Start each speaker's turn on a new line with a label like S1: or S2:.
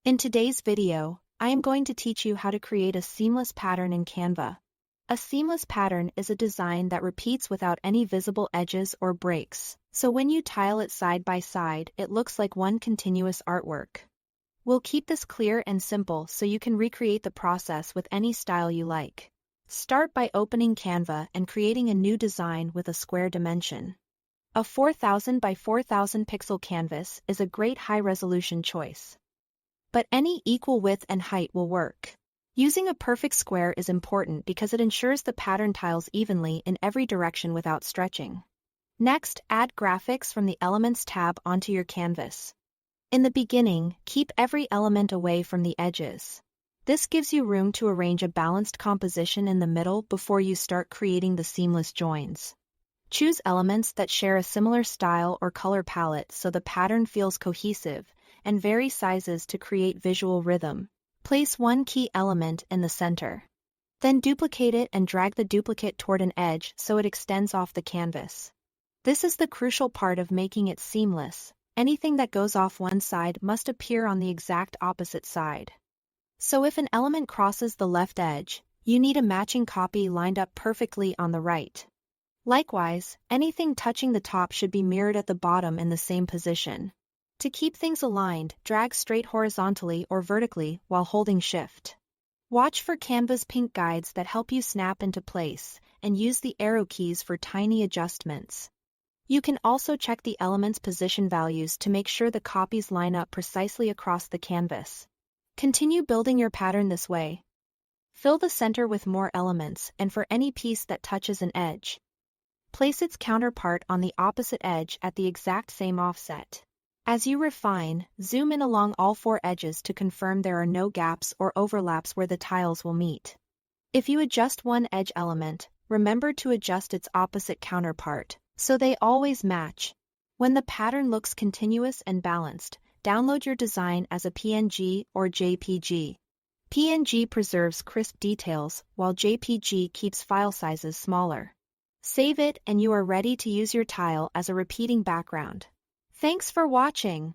S1: In today's video, I am going to teach you how to create a seamless pattern in Canva. A seamless pattern is a design that repeats without any visible edges or breaks, so when you tile it side by side, it looks like one continuous artwork. We'll keep this clear and simple so you can recreate the process with any style you like. Start by opening Canva and creating a new design with a square dimension. A 4000 by 4000 pixel canvas is a great high-resolution choice. But any equal width and height will work. Using a perfect square is important because it ensures the pattern tiles evenly in every direction without stretching. Next, add graphics from the Elements tab onto your canvas. In the beginning, keep every element away from the edges. This gives you room to arrange a balanced composition in the middle before you start creating the seamless joins. Choose elements that share a similar style or color palette so the pattern feels cohesive, and vary sizes to create visual rhythm. Place one key element in the center. Then duplicate it and drag the duplicate toward an edge so it extends off the canvas. This is the crucial part of making it seamless. Anything that goes off one side must appear on the exact opposite side. So if an element crosses the left edge, you need a matching copy lined up perfectly on the right. Likewise, anything touching the top should be mirrored at the bottom in the same position. To keep things aligned, drag straight horizontally or vertically while holding Shift. Watch for Canva's pink guides that help you snap into place, and use the arrow keys for tiny adjustments. You can also check the element's position values to make sure the copies line up precisely across the canvas. Continue building your pattern this way. Fill the center with more elements, and for any piece that touches an edge, place its counterpart on the opposite edge at the exact same offset. As you refine, zoom in along all four edges to confirm there are no gaps or overlaps where the tiles will meet. If you adjust one edge element, remember to adjust its opposite counterpart, so they always match. When the pattern looks continuous and balanced, download your design as a PNG or JPG. PNG preserves crisp details, while JPG keeps file sizes smaller. Save it and you are ready to use your tile as a repeating background. Thanks for watching.